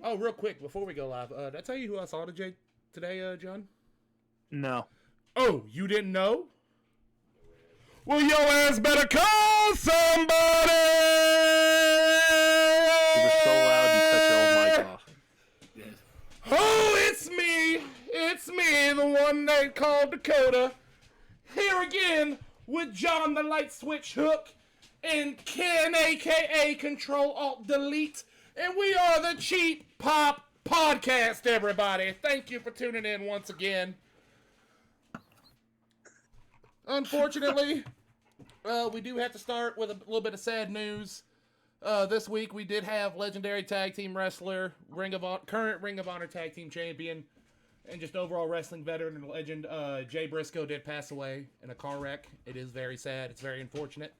Oh, real quick before we go live, did I tell you who I saw today, John? No. Oh, you didn't know? Well, your ass better call somebody! You were so loud you cut your own mic off. Oh, it's me! It's me, the one they called Dakota. Here again with John the Light Switch Hook and Ken, a.k.a. Control-Alt-Delete. And we are the Cheap Pop Podcast, everybody. Thank you for tuning in once again. Unfortunately, we do have to start with a little bit of sad news. This week we did have legendary tag team wrestler, current Ring of Honor tag team champion, and just overall wrestling veteran and legend, Jay Briscoe did pass away in a car wreck. It is very sad. It's very unfortunate.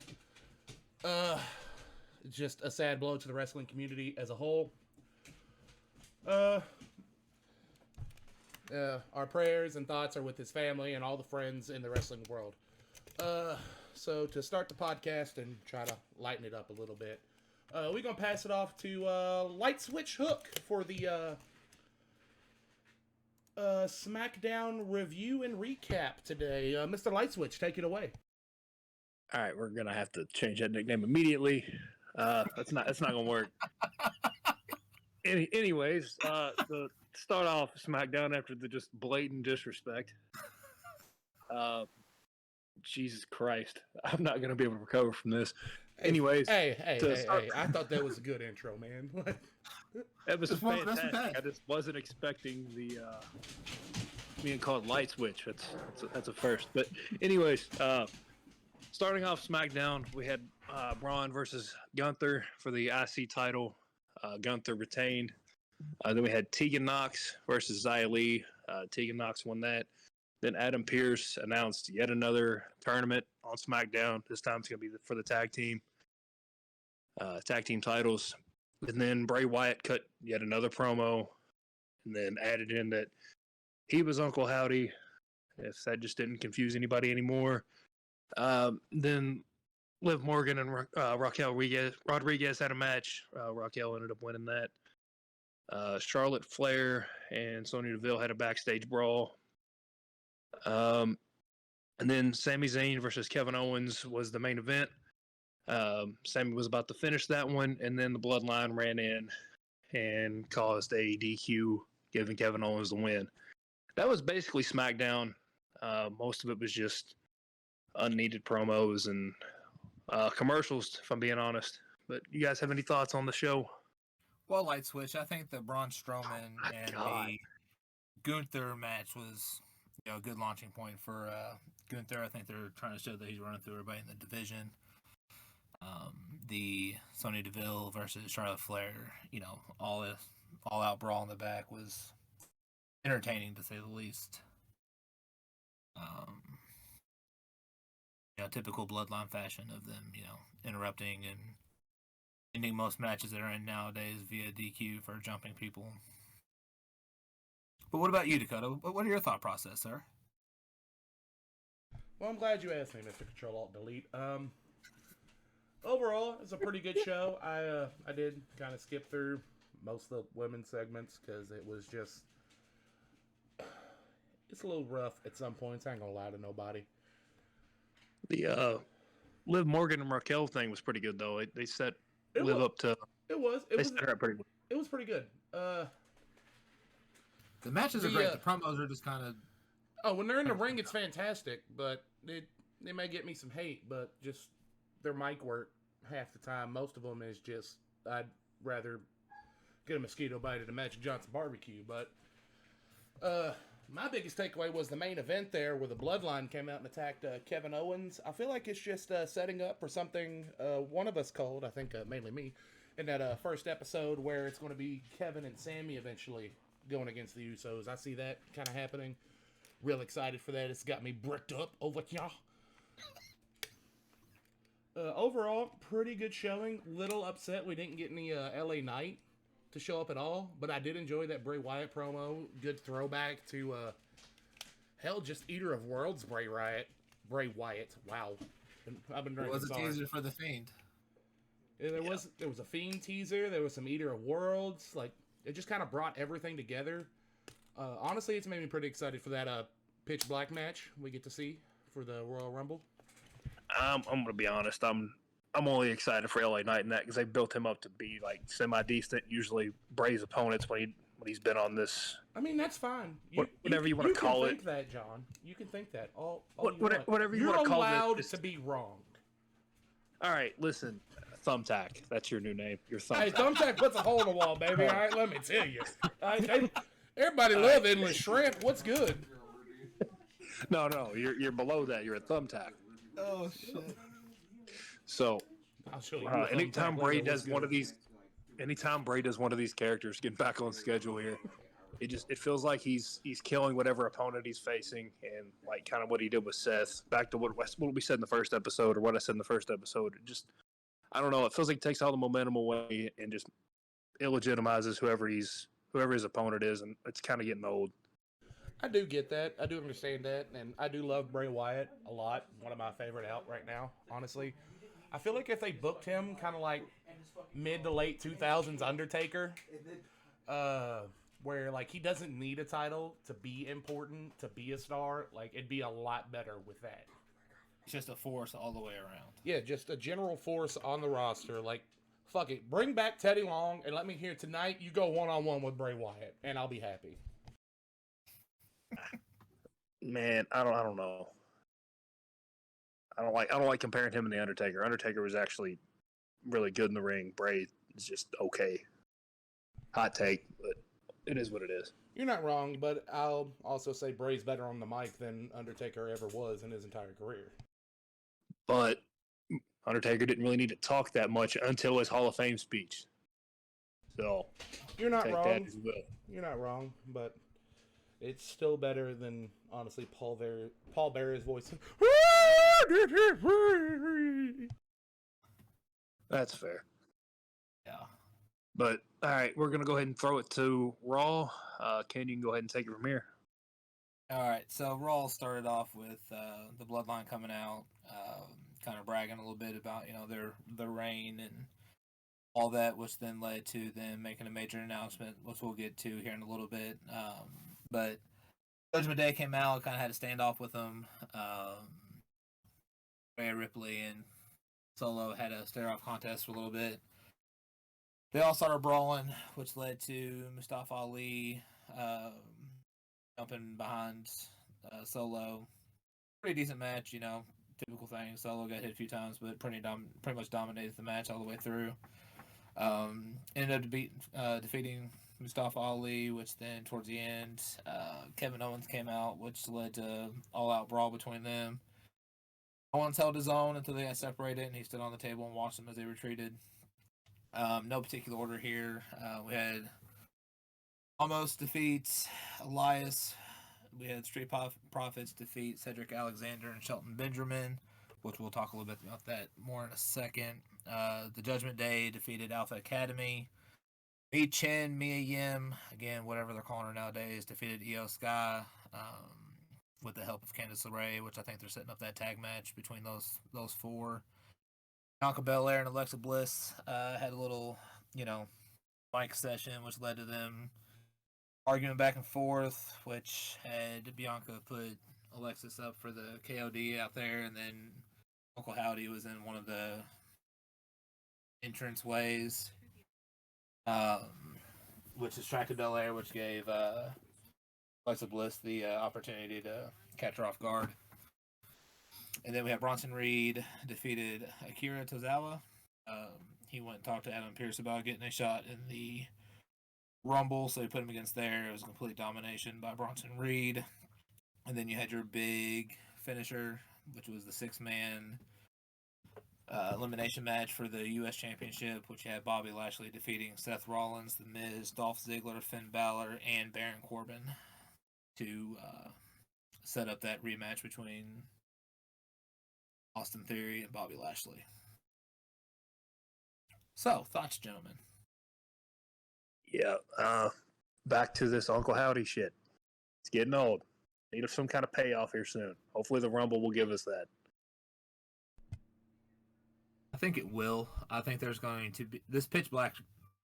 It's just a sad blow to the wrestling community as a whole. Our prayers and thoughts are with his family and all the friends in the wrestling world. So to start the podcast and try to lighten it up a little bit, we're going to pass it off to Light Switch Hook for the SmackDown review and recap today. Mr. Light Switch, take it away. All right, we're gonna have to change that nickname immediately. That's not gonna work. Anyways, to start off SmackDown after the just blatant disrespect. Jesus Christ, I'm not gonna be able to recover from this. Anyways, hey! I thought that was a good intro, man. That was fantastic. I just wasn't expecting the being called Light Switch. That's a first. But anyways, starting off SmackDown, we had Braun versus Gunther for the IC title. Gunther retained. Then we had Tegan Nox versus Xia Li. Tegan Nox won that. Then Adam Pearce announced yet another tournament on SmackDown. This time it's going to be for the tag team titles. And then Bray Wyatt cut yet another promo and then added in that he was Uncle Howdy, if that just didn't confuse anybody anymore. Then Liv Morgan and Raquel Rodriguez had a match. Raquel ended up winning that. Charlotte Flair and Sonya Deville had a backstage brawl. And then Sami Zayn versus Kevin Owens was the main event. Sami was about to finish that one, and then the Bloodline ran in and caused a DQ, giving Kevin Owens the win. That was basically SmackDown. Most of it was just unneeded promos and commercials, if I'm being honest. But you guys have any thoughts on the show? Well, Light Switch, I think the Braun Strowman and the Gunther match was, a good launching point for Gunther. I think they're trying to show that he's running through everybody in the division. The Sonya Deville versus Charlotte Flair, all out brawl in the back was entertaining to say the least. Typical Bloodline fashion of them, interrupting and ending most matches that are in nowadays via DQ for jumping people. But what about you, Dakota? What are your thought process, sir? Well, I'm glad you asked me, Mr. Control-Alt-Delete. Overall, it's a pretty good show. I did kind of skip through most of the women's segments because it was just... It's a little rough at some points. I ain't gonna lie to nobody. The Liv Morgan and Raquel thing was pretty good, though. They set Liv up to... They set her up pretty good. It was pretty good. The matches are great. The promos are just kind of... Oh, when they're in the ring, it's fantastic, but they may get me some hate, but just their mic work half the time. Most of them is just, I'd rather get a mosquito bite at a Magic Johnson barbecue, but my biggest takeaway was the main event there where the Bloodline came out and attacked Kevin Owens. I feel like it's just setting up for something one of us called, I think mainly me, in that first episode where it's going to be Kevin and Sami eventually going against the Usos. I see that kind of happening. Real excited for that. It's got me bricked up over here. Overall, pretty good showing. Little upset we didn't get any LA Knight to show up at all, but I did enjoy that Bray Wyatt promo. Good throwback to just Eater of Worlds Bray Wyatt. Wow. I've been drinking. It was a teaser for the Fiend. Yeah, there was a Fiend teaser. There was some Eater of Worlds. Like, it just kind of brought everything together. Honestly, it's made me pretty excited for that pitch black match we get to see for the Royal Rumble. I'm gonna be honest. I'm only excited for LA Knight in that because they built him up to be like semi decent. Usually Bray's opponents when he's been on this. I mean, that's fine. Whatever you want to call it. You can think that, John. You can think that. Whatever you want to call it. You're allowed to be wrong. All right, listen. Thumbtack. That's your new name. Your Thumbtack. Hey, Thumbtack puts a hole in the wall, baby. All right, let me tell you. Everybody love endless shrimp. What's good? No, you're below that. You're a Thumbtack. Oh shit. So, I'll show you. anytime Bray does one of these characters, getting back on schedule here, it feels like he's killing whatever opponent he's facing, and like kind of what he did with Seth. Back to what we said in the first episode, or what I said in the first episode. It just, I don't know. It feels like it takes all the momentum away and just illegitimizes whoever his opponent is, and it's kind of getting old. I do get that. I do understand that, and I do love Bray Wyatt a lot. One of my favorite out right now, honestly. I feel like if they booked him kind of like mid to late 2000s Undertaker, where like he doesn't need a title to be important, to be a star, like it'd be a lot better with that. It's just a force all the way around. Yeah, just a general force on the roster. Like, fuck it, bring back Teddy Long and let me hear tonight. You go 1-on-1 with Bray Wyatt, and I'll be happy. Man, I don't know. I don't like comparing him and the Undertaker. Undertaker was actually really good in the ring. Bray is just okay. Hot take, but it is what it is. You're not wrong, but I'll also say Bray's better on the mic than Undertaker ever was in his entire career. But Undertaker didn't really need to talk that much until his Hall of Fame speech. So you're not take wrong. That as well. You're not wrong, but it's still better than honestly Paul Bearer's voice. That's fair. Yeah. But all right, we're gonna go ahead and throw it to Raw. Ken, you can go ahead and take it from here. All right, so Raw started off with the Bloodline coming out, kind of bragging a little bit about their reign and all that, which then led to them making a major announcement, which we'll get to here in a little bit. But Judgment Day came out, kind of had a standoff with them. Rhea Ripley and Solo had a stare-off contest for a little bit. They all started brawling, which led to Mustafa Ali jumping behind Solo. Pretty decent match, typical thing. Solo got hit a few times, but pretty much dominated the match all the way through. Ended up defeating Mustafa Ali, which then towards the end, Kevin Owens came out, which led to all-out brawl between them. Owens held his own until they got separated, and he stood on the table and watched them as they retreated. No particular order here. We had Almost defeats Elias. We had Street Profits defeat Cedric Alexander and Shelton Benjamin, which we'll talk a little bit about that more in a second. The Judgment Day defeated Alpha Academy. Mi Chen, Mia Yim, again, whatever they're calling her nowadays, defeated Io Sky with the help of Candice LeRae, which I think they're setting up that tag match between those four. Bianca Belair and Alexa Bliss had a little, mic session, which led to them arguing back and forth, which had Bianca put Alexis up for the KOD out there, and then Uncle Howdy was in one of the entrance ways, which distracted Belair, which gave Alexa Bliss the opportunity to catch her off guard. And then we have Bronson Reed defeated Akira Tozawa. He went and talked to Adam Pearce about getting a shot in the Rumble, so he put him against there. It was a complete domination by Bronson Reed. And then you had your big finisher, which was the 6-man elimination match for the U.S. Championship, which had Bobby Lashley defeating Seth Rollins, The Miz, Dolph Ziggler, Finn Balor, and Baron Corbin to set up that rematch between Austin Theory and Bobby Lashley. So, thoughts, gentlemen? Yeah, back to this Uncle Howdy shit. It's getting old. Need some kind of payoff here soon. Hopefully the Rumble will give us that. I think it will. I think there's going to be... This pitch black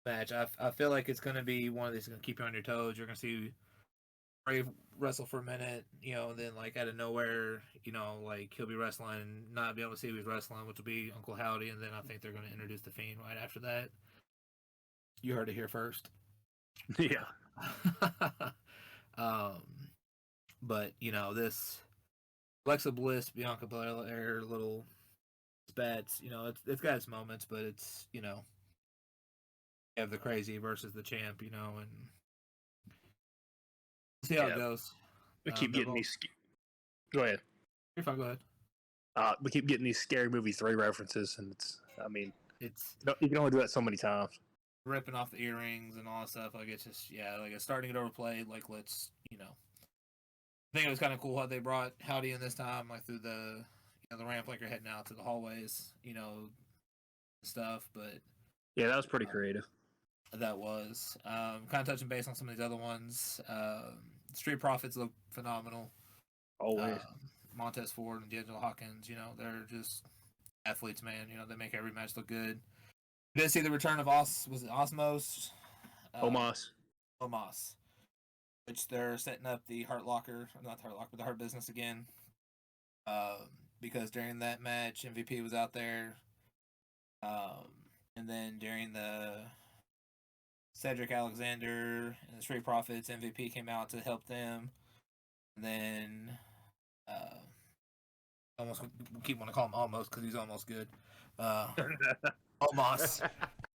match. I feel like it's going to be one of these going to keep you on your toes. You're going to see Brave wrestle for a minute, then like out of nowhere, like he'll be wrestling and not be able to see who he's wrestling, which will be Uncle Howdy, and then I think they're going to introduce the Fiend right after that. You heard it here first. Yeah. But this Alexa Bliss, Bianca Belair little spats, it's got its moments, but it's you have the crazy versus the champ, and see how it goes. We keep getting these. Go ahead. You're fine. Go ahead. We keep getting these Scary Movie 3 references, and it's you can only do that so many times. Ripping off the earrings and all that stuff, like it's just like it's starting to get overplayed. Like let's I think it was kind of cool how they brought Howdy in this time, like through the the ramp, like you're heading out to the hallways, stuff. But yeah, that was pretty creative. That was kind of touching base on some of these other ones. Street Profits look phenomenal. Always. Montez Ford and D'Angelo Hawkins, they're just athletes, man. They make every match look good. Did see the return of Osmos? Omos. Which they're setting up the Hurt Locker, not the Hurt Locker, but the Hurt Business again. Because during that match, MVP was out there. And then during the Cedric Alexander and the Street Profits, MVP came out to help them. And then almost we keep wanting to call him almost because he's almost good. Omos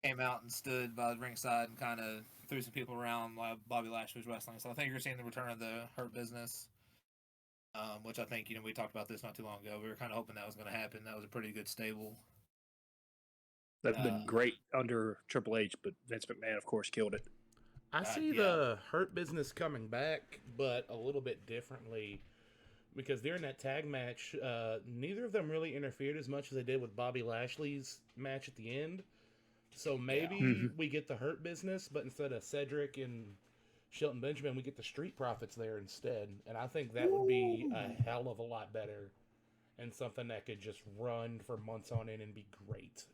came out and stood by the ringside and kind of threw some people around while Bobby Lashley was wrestling. So I think you're seeing the return of the Hurt Business, which I think we talked about this not too long ago. We were kind of hoping that was going to happen. That was a pretty good stable. That's been great under Triple H, but Vince McMahon, of course, killed it. I see the Hurt Business coming back, but a little bit differently. Because during that tag match, neither of them really interfered as much as they did with Bobby Lashley's match at the end. So maybe we get the Hurt Business, but instead of Cedric and Shelton Benjamin, we get the Street Profits there instead. And I think that would be a hell of a lot better and something that could just run for months on end and be great.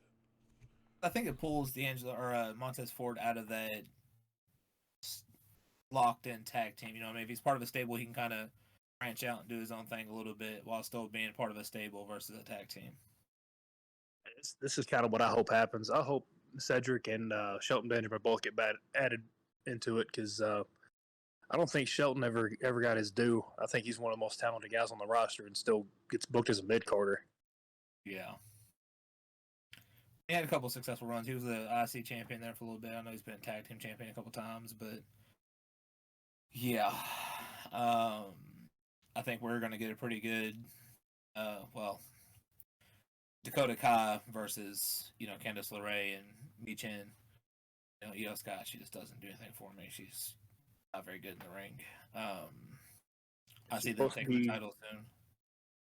I think it pulls D'Angelo or Montez Ford out of that locked-in tag team. If he's part of a stable, he can kind of branch out and do his own thing a little bit while still being part of a stable versus a tag team. This is kind of what I hope happens. I hope Cedric and Shelton Benjamin both get added into it because I don't think Shelton ever got his due. I think he's one of the most talented guys on the roster and still gets booked as a mid-carder. Yeah. He had a couple successful runs. He was the IC champion there for a little bit. I know he's been tag team champion a couple times, but yeah. I think we're going to get a pretty good, Dakota Kai versus, Candice LeRae and Mi Chen. Io Scott, she just doesn't do anything for me. She's not very good in the ring. I see them taking the title soon.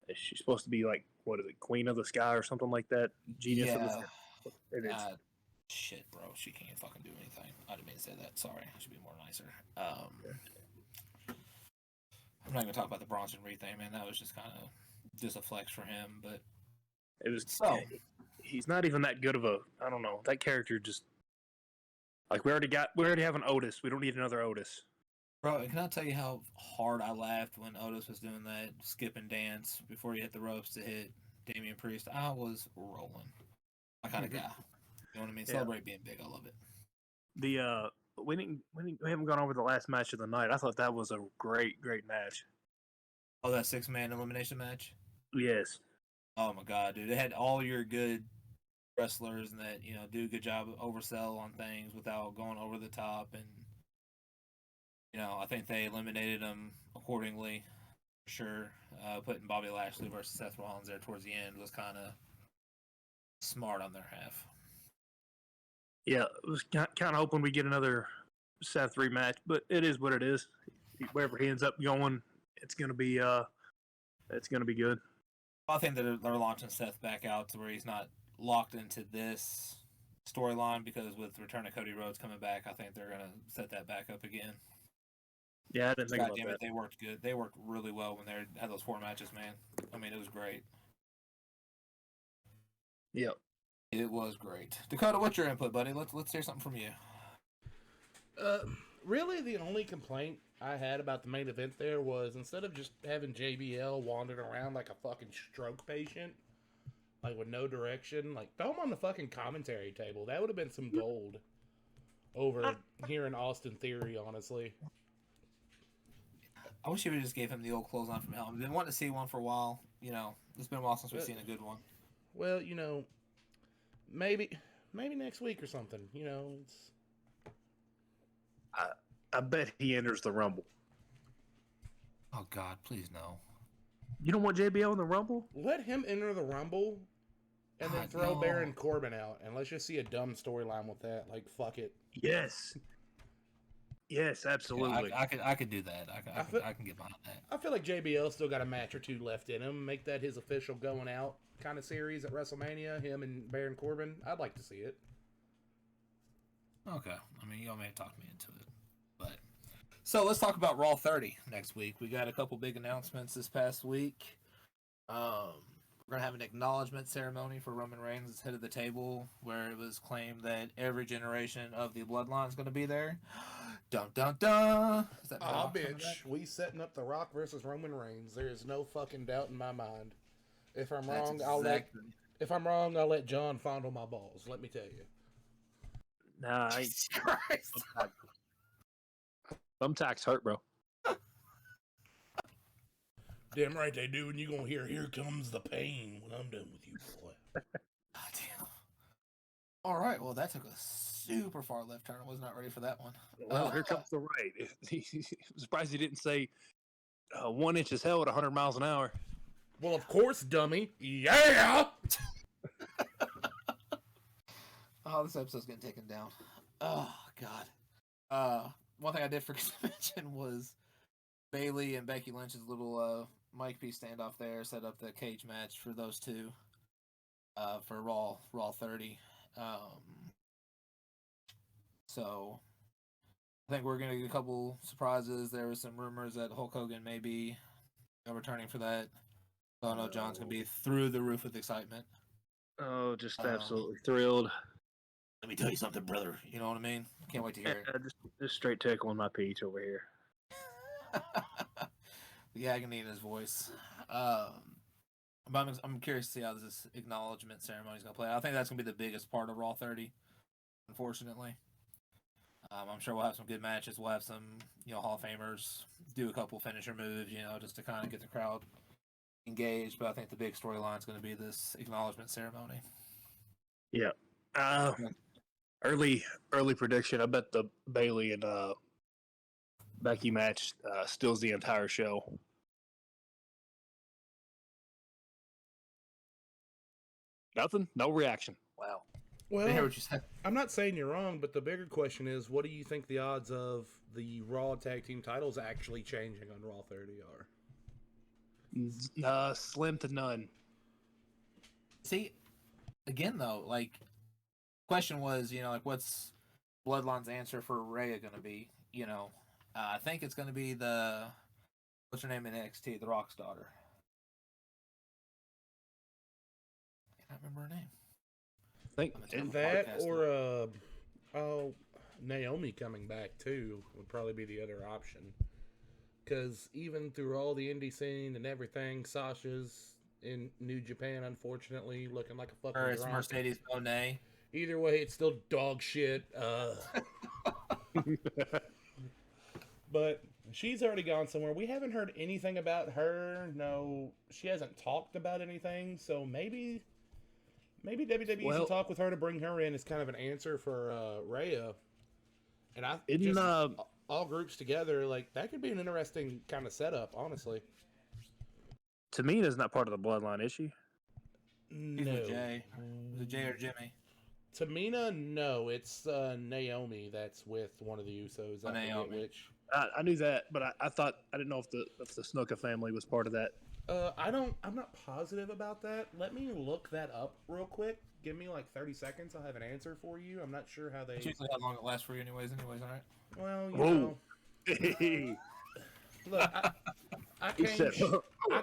Is she supposed to be like, what is it, Queen of the Sky or something like that? Genius of the Sky? It is. Shit, bro. She can't fucking do anything. I didn't mean to say that. Sorry. I should be more nicer. I'm not even talking about the Bronson Reed thing, man. That was just kind of just a flex for him, but it was. He's not even that good of a. I don't know. That character just like we already have an Otis. We don't need another Otis. Bro, can I tell you how hard I laughed when Otis was doing that skip and dance before he hit the ropes to hit Damian Priest? I was rolling. My kind of guy. You know what I mean? Celebrate being big. I love it. We haven't gone over the last match of the night. I thought that was a great match. Oh, that 6-man elimination match? Yes. Oh my god, dude! It had all your good wrestlers and that do a good job of oversell on things without going over the top, and I think they eliminated them accordingly. For sure, putting Bobby Lashley versus Seth Rollins there towards the end was kind of smart on their half. Yeah, I was kind of hoping we get another Seth rematch, but it is what it is. Wherever he ends up going, it's gonna be good. I think that they're launching Seth back out to where he's not locked into this storyline because with the return of Cody Rhodes coming back, I think they're gonna set that back up again. Yeah, I didn't think about that. They worked good. They worked really well when they had those 4 matches, man. I mean, it was great. Yep. It was great. Dakota, what's your input, buddy? Let's hear something from you. Uh, really, the only complaint I had about the main event there was instead of just having JBL wandering around like a fucking stroke patient, like with no direction, like throw him on the fucking commentary table. That would have been some gold over hearing Austin Theory, honestly. I wish you would just gave him the old clothesline from hell. I've been wanting to see one for a while. It's been a while since we've seen a good one. Well, maybe next week or something. It's I bet he enters the Rumble. Oh God, please no. You don't want JBL in the Rumble? let him enter the Rumble and then throw no. Baron Corbin out, and let's just see a dumb storyline with that. Like, fuck it. Yes. Yes, absolutely. Yeah, I could do that. I can get behind that. I feel like JBL still got a match or two left in him. Make that his official going out kind of series at WrestleMania. Him and Baron Corbin. I'd like to see it. Okay. I mean, y'all may have talked me into it. But so let's talk about Raw 30 next week. We got a couple big announcements this past week. We're going to have an acknowledgement ceremony for Roman Reigns' head of the table, where it was claimed that every generation of the Bloodline is going to be there. Dun dun dun! Is that Ah, bitch. We setting up The Rock versus Roman Reigns. There is no fucking doubt in my mind. If I'm wrong, I'll let John fondle my balls. Let me tell you. Nah, Jesus Christ. thumbtacks hurt, bro. Damn right they do, and you gonna hear "Here Comes the Pain" when I'm done with you, boy. God damn. All right, well, that took a super far left turn. I was not ready for that one. Well, here comes the right. I'm surprised he didn't say 1 inch is hell at 100 miles an hour. Well, of course, dummy. Yeah! Oh, this episode's getting taken down. Oh, God. One thing I did forget to mention was Bailey and Becky Lynch's little Mike P standoff there set up the cage match for those two for Raw 30. So I think we're going to get a couple surprises. There was some rumors that Hulk Hogan may be returning for that. So I know John's going to be through the roof with excitement. Oh, just absolutely thrilled. Let me tell you something, brother. You know what I mean? Can't wait to hear it. Just straight tickling my peach over here. The agony in his voice. But I'm curious to see how this acknowledgement ceremony is going to play. I think that's going to be the biggest part of Raw 30, unfortunately. I'm sure we'll have some good matches. We'll have some, Hall of Famers do a couple finisher moves, just to kind of get the crowd engaged. But I think the big storyline is going to be this acknowledgement ceremony. Yeah. Early prediction. I bet the Bailey and Becky match steals the entire show. Nothing? No reaction. Wow. Well, I hear what you said. I'm not saying you're wrong, but the bigger question is, what do you think the odds of the Raw Tag Team titles actually changing on Raw 30 are? Slim to none. See, again, though, question was, what's Bloodline's answer for Rhea going to be? I think it's going to be what's her name in NXT, The Rock's daughter. I can't remember her name. And that or Naomi coming back too would probably be the other option. Because even through all the indie scene and everything, Sasha's in New Japan, unfortunately, looking like a fucking Or it's drunk. Mercedes Moné. Either way, it's still dog shit. But she's already gone somewhere. We haven't heard anything about her. No, she hasn't talked about anything. So maybe WWE should talk with her to bring her in as kind of an answer for Rhea. And all groups together, that could be an interesting kind of setup, honestly. Tamina's not part of the Bloodline, is she? No. Jay. Is it Jay or Jimmy? Tamina, no. It's Naomi that's with one of the Usos. Naomi. I knew that, but I didn't know if the Snuka family was part of that. I'm not positive about that. Let me look that up real quick. Give me 30 seconds. I'll have an answer for you. I'm not sure how they. It's usually how long it lasts for you, anyways. All right. Well, know. Look, I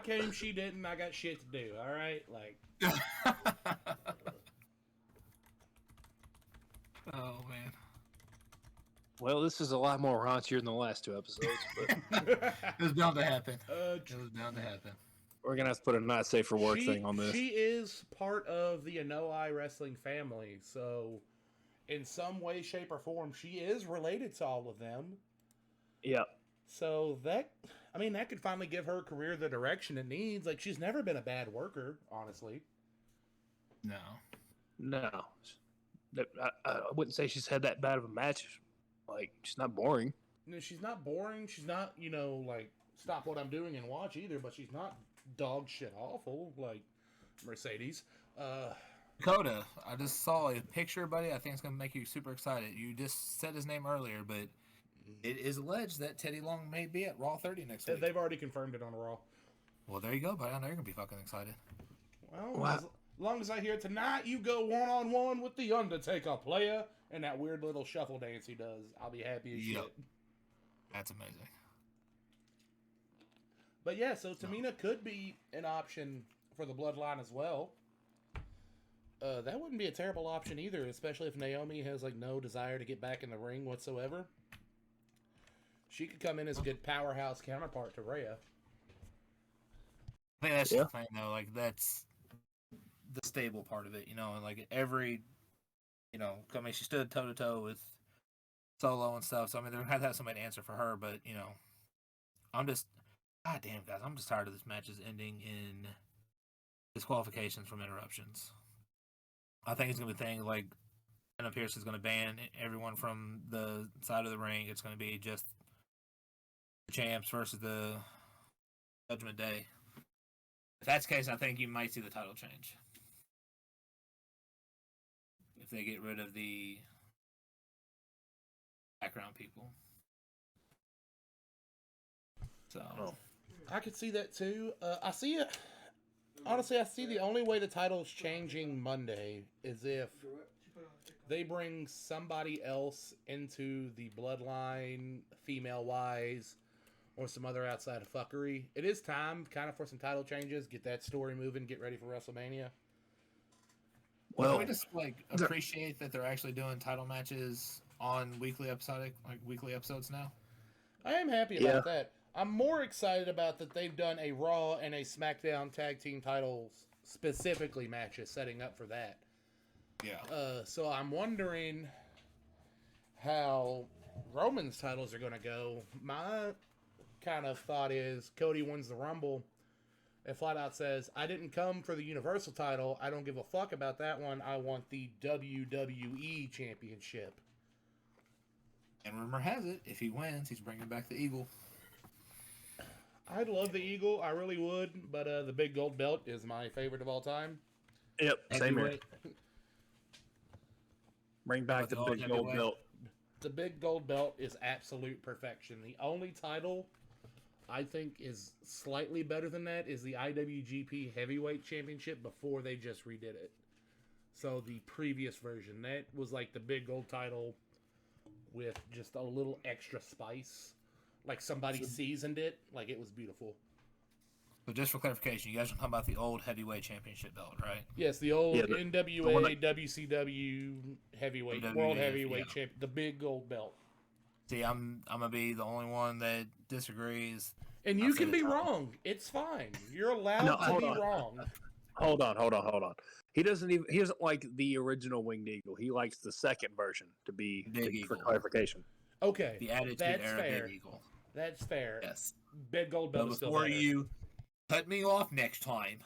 came. She didn't. I got shit to do. All right, Oh man. Well, this is a lot more raunchier than the last 2 episodes, but It was bound to happen. Uh, It was bound to happen. we're gonna have to put a not safe for work thing on this. She is part of the Anoa'i wrestling family, so in some way, shape, or form, she is related to all of them. Yeah. So that could finally give her career the direction it needs. Like, she's never been a bad worker, honestly. No. I wouldn't say she's had that bad of a match. Like, she's not boring. No, she's not boring. She's not, like, stop what I'm doing and watch either, but she's not dog shit awful like Mercedes. Dakota, I just saw a picture, buddy. I think it's going to make you super excited. You just said his name earlier, but it is alleged that Teddy Long may be at Raw 30 next week. They've already confirmed it on Raw. Well, there you go, buddy. I know you're going to be fucking excited. Well, as long as I hear tonight you go one-on-one with The Undertaker, player, and that weird little shuffle dance he does, I'll be happy as shit. That's amazing. But yeah, so Tamina could be an option for the Bloodline as well. That wouldn't be a terrible option either, especially if Naomi has like no desire to get back in the ring whatsoever. She could come in as a good powerhouse counterpart to Rhea. I think that's the thing, though. Like, that's the stable part of it, and like every, I mean, she stood toe to toe with Solo and stuff. So I mean, they had to have somebody to answer for her. But I'm just, god damn, guys, I'm just tired of this matches ending in disqualifications from interruptions. I think it's gonna be a thing like Anna Pierce is gonna ban everyone from the side of the ring. It's gonna be just the champs versus the Judgment Day. If that's the case, I think you might see the title change. If they get rid of the background people. So I could see that too. I see it. Honestly, I see the only way the title's changing Monday is if they bring somebody else into the Bloodline, female-wise, or some other outside of fuckery. It is time kind of for some title changes, get that story moving, get ready for WrestleMania. Well, we just appreciate that they're actually doing title matches on weekly episodes now. I am happy about that. I'm more excited about that they've done a Raw and a SmackDown tag team titles specifically matches setting up for that. Yeah. So I'm wondering how Roman's titles are going to go. My kind of thought is Cody wins the Rumble and flat out says, I didn't come for the Universal title. I don't give a fuck about that one. I want the WWE Championship. And rumor has it, if he wins, he's bringing back the Eagle. I'd love the Eagle. I really would. But the big gold belt is my favorite of all time. Yep, same here. Bring back the big gold belt. The big gold belt is absolute perfection. The only title I think is slightly better than that is the IWGP Heavyweight Championship before they just redid it. So the previous version, that was like the big gold title with just a little extra spice. Like somebody seasoned it. Like it was beautiful. So just for clarification, you guys are talking about the old heavyweight championship belt, right? Yes, the old NWA, WCW heavyweight, world heavyweight champion, the big gold belt. See, I'm gonna be the only one that disagrees. And you can be wrong. It's fine. You're allowed to be wrong. Hold on. He doesn't like the original Winged Eagle. He likes the second version for clarification. Okay. The Attitude Era fair. Big Eagle. That's fair. Yes. Big gold belt is still before better. You cut me off next time.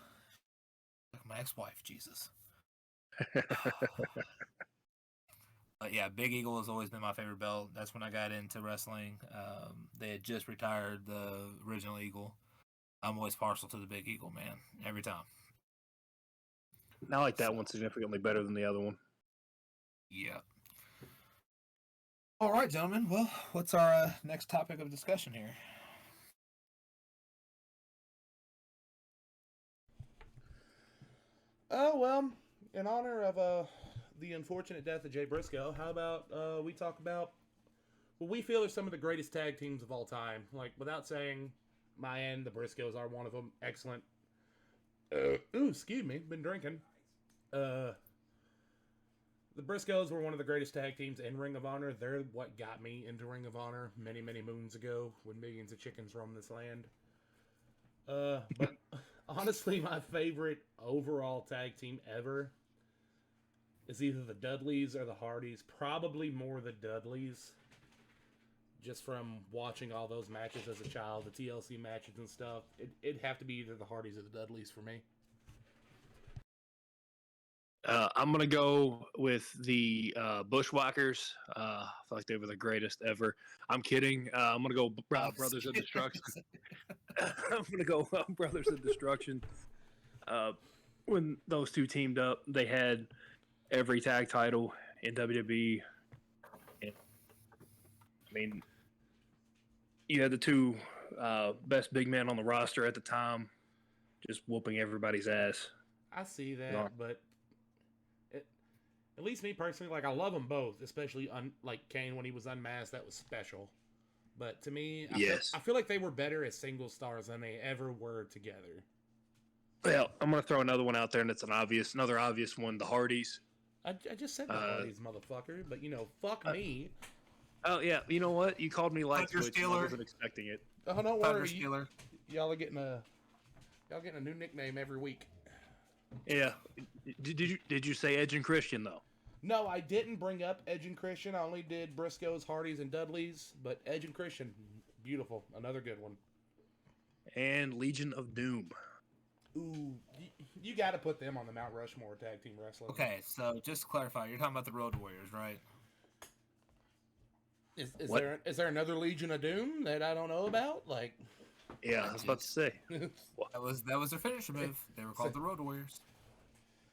Like my ex-wife, Jesus. But yeah, Big Eagle has always been my favorite belt. That's when I got into wrestling. They had just retired the original Eagle. I'm always partial to the Big Eagle, man. Every time. I like that one significantly better than the other one. Yeah. All right, gentlemen. Well, what's our next topic of discussion here? Oh, well, in honor of the unfortunate death of Jay Briscoe, how about we talk about what we feel are some of the greatest tag teams of all time? Like, without saying my end, the Briscoes are one of them. Excellent. Excuse me, been drinking. The The Briscoes were one of the greatest tag teams in Ring of Honor. They're what got me into Ring of Honor many, many moons ago when millions of chickens roamed this land. But honestly, my favorite overall tag team ever is either the Dudleys or the Hardys. Probably more the Dudleys. Just from watching all those matches as a child, the TLC matches and stuff, it'd have to be either the Hardys or the Dudleys for me. I'm going to go with the Bushwhackers. I feel like they were the greatest ever. I'm kidding. I'm going to go Brothers of Destruction. I'm going to go Brothers of Destruction. When those two teamed up, they had every tag title in WWE. And, I mean, you had the two best big men on the roster at the time, just whooping everybody's ass. I see that, but at least me personally, like I love them both, especially like Kane when he was unmasked, that was special. But to me, I feel like they were better as single stars than they ever were together. Well, I'm going to throw another one out there, and it's another obvious one, the Hardys. I just said the Hardys, motherfucker, but fuck me. Oh yeah, you know what? You called me light switch. I wasn't expecting it. Oh, don't worry. Y'all are getting a new nickname every week. Yeah. Did you say Edge and Christian though? No, I didn't bring up Edge and Christian. I only did Briscoes, Hardys, and Dudleys. But Edge and Christian, beautiful. Another good one. And Legion of Doom. Ooh, you got to put them on the Mount Rushmore tag team wrestling. Okay, so just to clarify, you're talking about the Road Warriors, right? Is there another Legion of Doom that I don't know about? Like, yeah, I was about to say that was their finisher move. They were called the Road Warriors.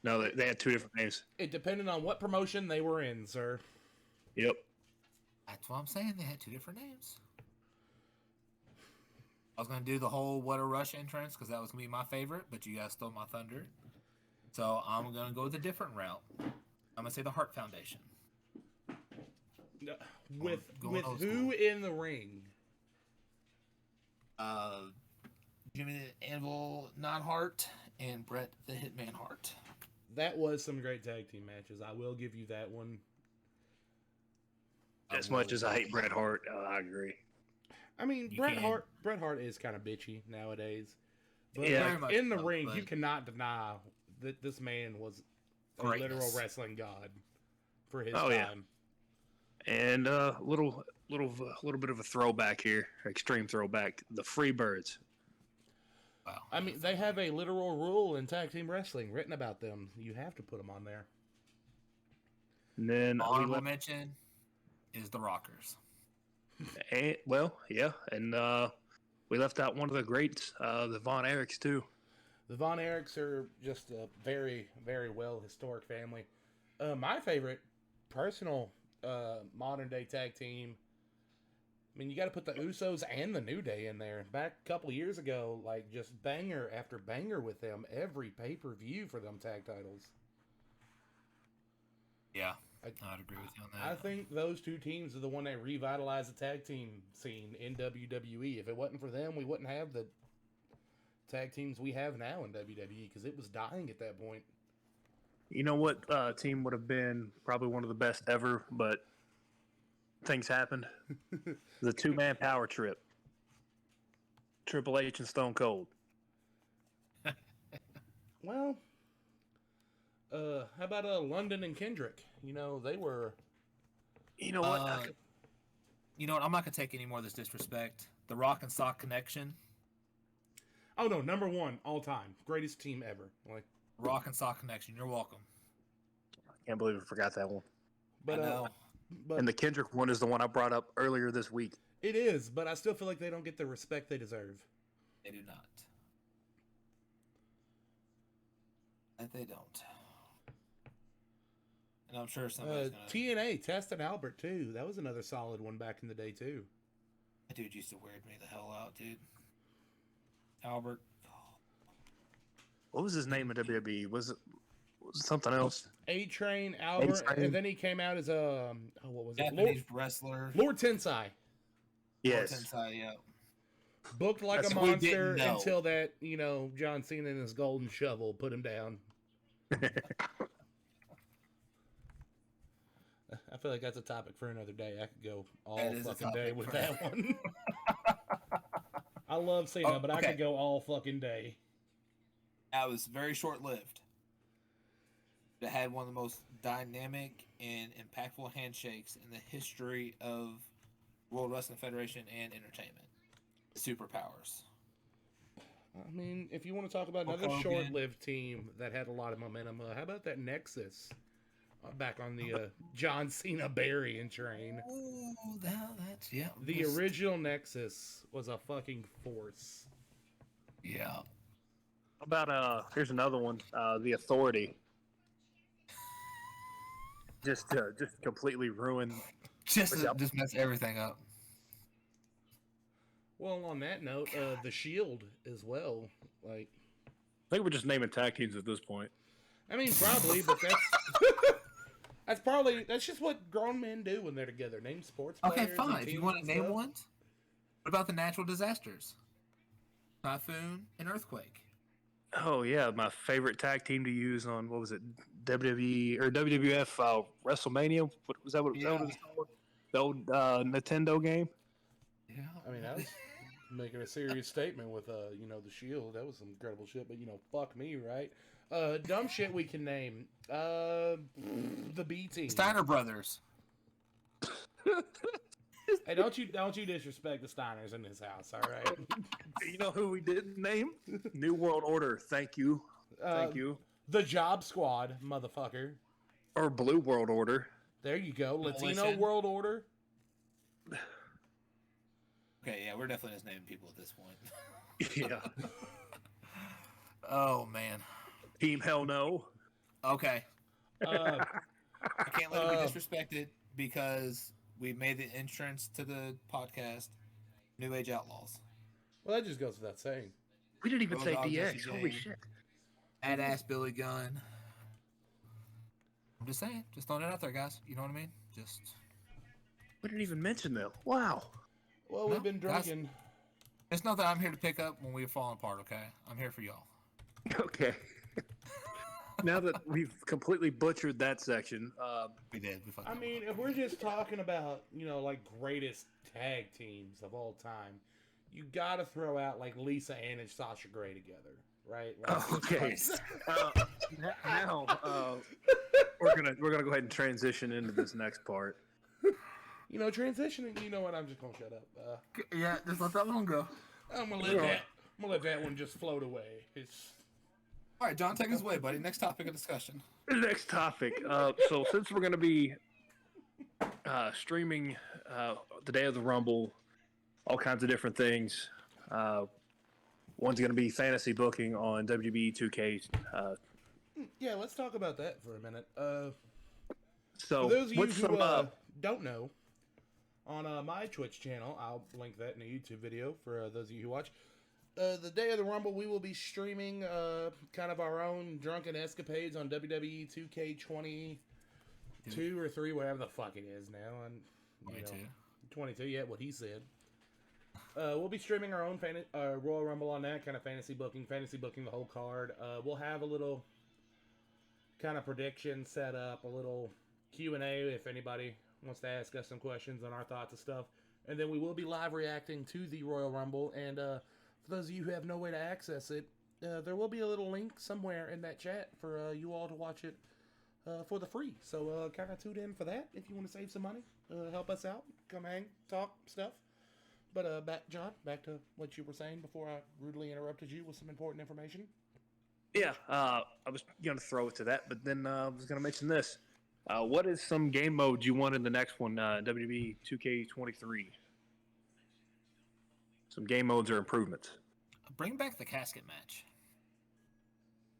No, they had two different names. It depended on what promotion they were in, sir. Yep. That's what I'm saying. They had two different names. I was going to do the whole What a Rush entrance because that was going to be my favorite, but you guys stole my thunder. So I'm going to go with a different route. I'm going to say the Hart Foundation. With who in the ring? Jimmy the Anvil Non-Hart and Bret the Hitman Hart. That was some great tag team matches. I will give you that one. As much as I hate Bret Hart, I agree. I mean, Bret Hart is kind of bitchy nowadays. But yeah, like, in the ring, you cannot deny that this man was a literal wrestling god for his time. Yeah. And a little bit of a throwback here, extreme throwback. The Freebirds. Wow. I mean, they have a literal rule in tag team wrestling written about them. You have to put them on there. And then honorable mention is the Rockers. And, and we left out one of the greats, the Von Erichs too. The Von Erichs are just a very, very well historic family. My favorite personal modern day tag team. I mean, you got to put the Usos and the New Day in there. Back a couple of years ago, like just banger after banger with them every pay-per-view for them tag titles. Yeah, I'd agree with you on that. I think those two teams are the one that revitalized the tag team scene in WWE. If it wasn't for them, we wouldn't have the tag teams we have now in WWE because it was dying at that point. You know what team would have been probably one of the best ever, but things happened. The two-man power trip. Triple H and Stone Cold. Well, how about London and Kendrick? You know, they were... You know what? You know what? I'm not going to take any more of this disrespect. The Rock and Sock Connection. Oh, no. Number one, all time. Greatest team ever. Like Rock and Sock Connection. You're welcome. Can't believe I forgot that one. But, I know. And the Kendrick one is the one I brought up earlier this week. It is, but I still feel like they don't get the respect they deserve. They do not. And they don't. And I'm sure somebody's gonna... TNA, Test and Albert, too. That was another solid one back in the day, too. That dude used to weird me the hell out, dude. Albert. What was his name in WWE? Was it something else? A-Train, Albert, and then he came out as a... what was it? Japanese wrestler. Lord Tensai. Yes. Lord Tensai, yeah. Booked like a monster until that, John Cena and his golden shovel put him down. I feel like that's a topic for another day. I could go all That is a fucking day topic with for- that one. I love Cena, but I okay. could go all fucking day. That was very short-lived. It had one of the most dynamic and impactful handshakes in the history of World Wrestling Federation and entertainment. Superpowers. I mean, if you want to talk about Hulk another Hogan. short-lived team that had a lot of momentum, how about that Nexus? Back on the John Cena Barry train. Ooh, that's yeah. The original Nexus was a fucking force. Yeah. How about here's another one. The Authority. Just completely ruined. Just mess everything up. Well, on that note, the Shield as well. Like, I think we're just naming tag teams at this point. I mean, probably, but that's that's just what grown men do when they're together. Name sports players. Okay, fine. and If you teams want and to name stuff. ones, what about the natural disasters? Typhoon and earthquake. Oh yeah, my favorite tag team to use on what was it, WWE or WWF WrestleMania? What was that? What Yeah. was it called? The old Nintendo game. Yeah. I mean, I was making a serious statement with the Shield. That was some incredible shit. But fuck me, right? Dumb shit we can name. The B team. Steiner Brothers. Hey, don't you disrespect the Steiners in this house, all right? You know who we didn't name? New World Order. Thank you. Thank you. The Job Squad, motherfucker. Or Blue World Order. There you go. Latino Listen. World Order. Okay, yeah, we're definitely just naming people at this point. Yeah. Oh man. Team Hell No. Okay. Uh, I can't let it be disrespected because we made the entrance to the podcast New Age Outlaws. well, that just goes without saying. We didn't even say Bulldog DX. Jesse Holy Jane. shit. Badass Billy Gunn. I'm just saying, just throwing it out there, guys. You know what I mean? Just We didn't even mention them. Wow. Well, we've been guys. drinking. it's not that I'm here to pick up when we're falling apart. Okay, I'm here for y'all. Okay. Now that we've completely butchered that section, We did. We fucked I up. mean, if we're just talking about, like greatest tag teams of all time, you gotta throw out like Lisa Ann and Sasha Grey together, right? Like, okay. Now we're gonna go ahead and transition into this next part. Transitioning. You know what? I'm just gonna shut up. Yeah, just let that one go. I'm gonna let that one just float away. It's All right, John, take us away, buddy. Next topic of discussion. Next topic. So since we're gonna be streaming the day of the Rumble, all kinds of different things. One's gonna be fantasy booking on WB 2K. yeah. Let's talk about that for a minute. So For those of you what's who some? don't know, on my Twitch channel, I'll link that in a YouTube video for those of you who watch. The day of the Rumble, we will be streaming kind of our own drunken escapades on WWE 2K22 or 3, whatever the fuck it is now. And 22, yeah, what he said. We'll be streaming our own Royal Rumble on that, kind of fantasy booking the whole card. We'll have a little kind of prediction set up, a little Q&A if anybody wants to ask us some questions on our thoughts and stuff. And then we will be live reacting to the Royal Rumble. And for those of you who have no way to access it, there will be a little link somewhere in that chat for you all to watch it for the free. So kind of tune in for that if you want to save some money. Help us out. Come hang, talk, stuff. But back to what you were saying before I rudely interrupted you with some important information. Yeah, I was gonna throw it to that, but then I was gonna mention this. What is some game mode you want in the next one, WB 2K23? Some game modes or improvements. Bring back the casket match.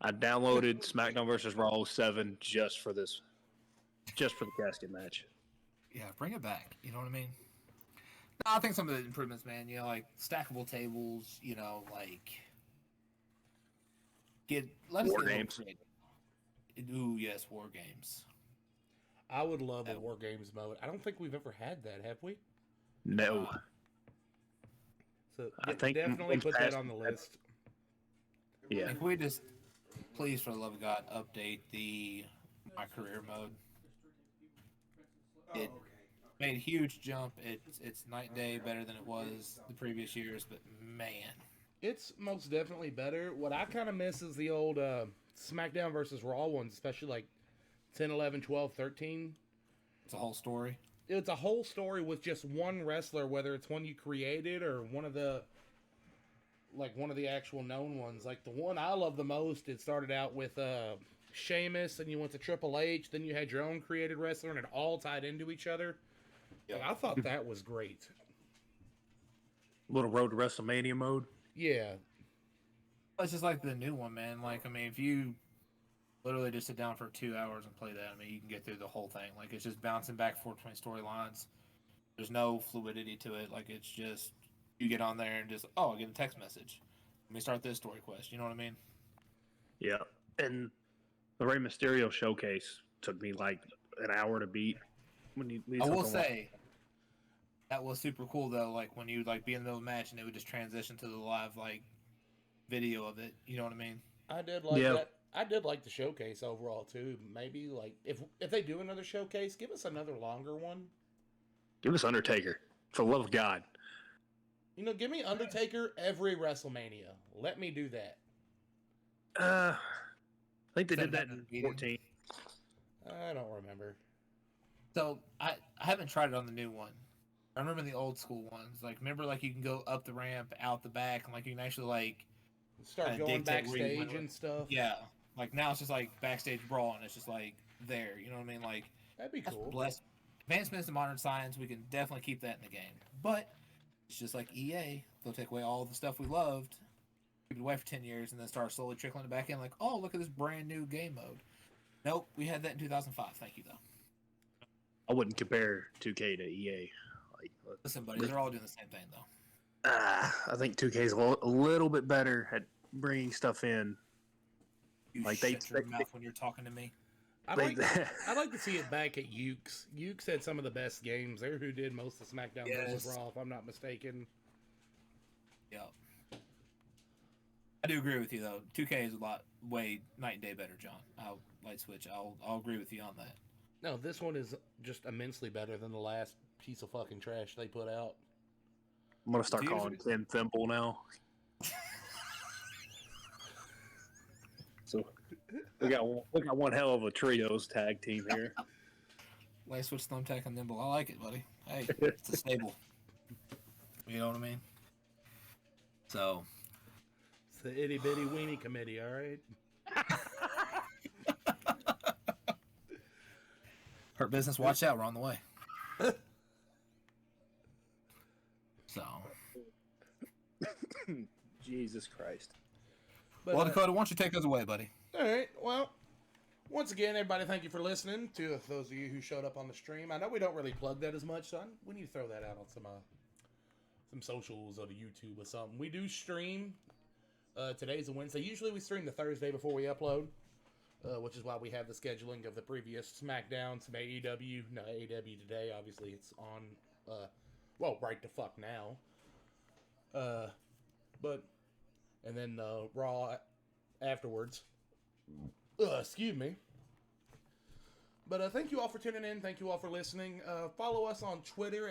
I downloaded SmackDown vs. Raw 07 just for the casket match. Yeah, bring it back. You know what I mean? No, I think some of the improvements, man, like stackable tables, like let us War get a little games. creative. Ooh, yes, war games. I would love a War Games mode. I don't think we've ever had that, have we? No. So I think definitely once put that past- on the list. Yeah. If we just, please, for the love of God, update the My Career mode. It made a huge jump. It's night and day better than it was the previous years, but man, It's most definitely better. What I kind of miss is the old SmackDown versus Raw ones, especially like 10, 11, 12, 13. it's a whole story. It's a whole story with just one wrestler, whether it's one you created or one of the actual known ones. Like the one I love the most, it started out with Sheamus, and you went to Triple H, then you had your own created wrestler, and it all tied into each other. Yep. Like, I thought that was great. Little Road to WrestleMania mode. Yeah. It's just like the new one, man. Like, I mean, if you literally just sit down for 2 hours and play that, I mean, you can get through the whole thing. Like, it's just bouncing back and forth between storylines. There's no fluidity to it. Like, it's just, you get on there and just, oh, I get a text message. Let me start this story quest. You know what I mean? Yeah. And the Rey Mysterio showcase took me like an hour to beat. I will say, that was super cool, though. Like, when you, like, be in the middle of the match and it would just transition to the live, like, video of it. You know what I mean? I did like that. I did like the showcase overall too. Maybe like if they do another showcase, give us another longer one. Give us Undertaker, for the love of God. You know, give me Undertaker every WrestleMania. Let me do that. I think they did that in 14. I don't remember. So I haven't tried it on the new one. I remember the old school ones. Like, remember, like, you can go up the ramp, out the back, and like you can actually like Start going backstage and stuff. Yeah, like now it's just like backstage brawl, and it's just like there. You know what I mean? Like, that'd be cool. Blessed advancements in modern science. We can definitely keep that in the game, but it's just like EA. They'll take away all the stuff we loved, keep it away for 10 years, and then start slowly trickling it back in. Like, oh, look at this brand new game mode. Nope, we had that in 2005. Thank you, though. I wouldn't compare 2K to EA. Like, listen, buddy, they're all doing the same thing, though. I think 2K is a little bit better at bringing stuff in. You like shut your mouth when you're talking to me. I'd like to see it back at Ukes. Ukes had some of the best games. They're who did most of SmackDown versus Raw, if I'm not mistaken. Yep. I do agree with you though. 2K is way night and day better, John. I'll light switch. I'll agree with you on that. No, this one is just immensely better than the last piece of fucking trash they put out. I'm gonna start calling Ken Thimble now. So we got one hell of a trios tag team here. Light switch, thumbtack, and nimble. I like it, buddy. Hey, it's a stable. You know what I mean? So it's the itty bitty weenie committee, all right? Hurt Business, watch out, we're on the way. So Jesus Christ. But, well, Dakota, why don't you take us away, buddy? All right. Well, once again, everybody, thank you for listening. To those of you who showed up on the stream, I know we don't really plug that as much, so we need to throw that out on some socials or the YouTube or something. We do stream. Today's a Wednesday. Usually we stream the Thursday before we upload, which is why we have the scheduling of the previous SmackDown, some AEW. No, AEW today. Obviously, it's on. Right the fuck now. And then Raw afterwards. Excuse me. But thank you all for tuning in. Thank you all for listening. Follow us on Twitter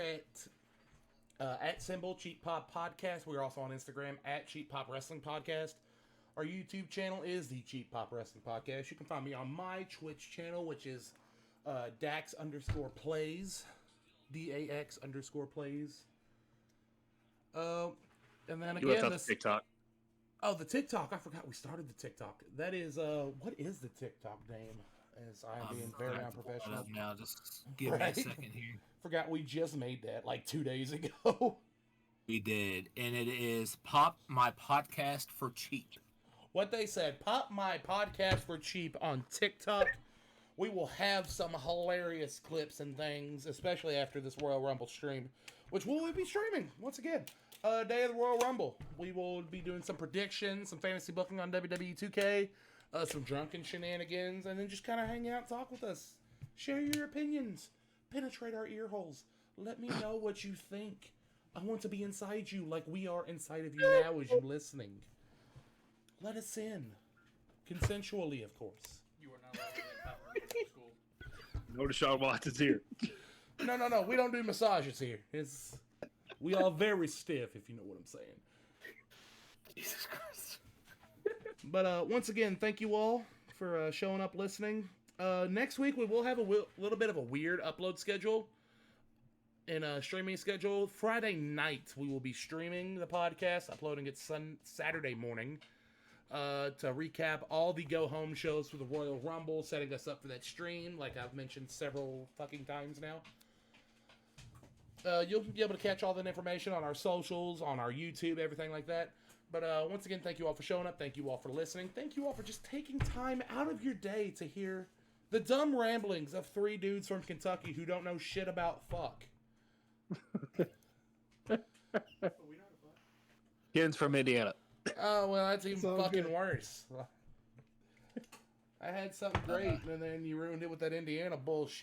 at symbol Cheap Pop Podcast. We're also on Instagram at Cheap Pop Wrestling Podcast. Our YouTube channel is the Cheap Pop Wrestling Podcast. You can find me on my Twitch channel, which is Dax_plays. DAX_plays. And then again, the TikTok. Oh, the TikTok. I forgot we started the TikTok. That is, what is the TikTok name? As I'm being very unprofessional. Now, just give me a second here. Forgot we just made that like 2 days ago. We did. And it is Pop My Podcast for Cheap. What they said, Pop My Podcast for Cheap on TikTok. We will have some hilarious clips and things, especially after this Royal Rumble stream, which we will be streaming once again. Day of the Royal Rumble. We will be doing some predictions, some fantasy booking on WWE 2K, some drunken shenanigans, and then just kind of hang out and talk with us. Share your opinions. Penetrate our ear holes. Let me know what you think. I want to be inside you like we are inside of you now as you're listening. Let us in. Consensually, of course. You are not allowed to get power in school. No Deshaun Watson's here. No. We don't do massages here. We are very stiff, if you know what I'm saying. Jesus Christ. But once again, thank you all for showing up, listening. Next week we will have a little bit of a weird upload schedule and a streaming schedule. Friday night we will be streaming the podcast, uploading it Saturday morning to recap all the go home shows for the Royal Rumble, setting us up for that stream, like I've mentioned several fucking times now. You'll be able to catch all that information on our socials, on our YouTube, everything like that. But once again, thank you all for showing up. Thank you all for listening. Thank you all for just taking time out of your day to hear the dumb ramblings of three dudes from Kentucky who don't know shit about fuck. Ken's from Indiana. Oh, well, that's even all fucking good. worse. I had something great, and then you ruined it with that Indiana bullshit.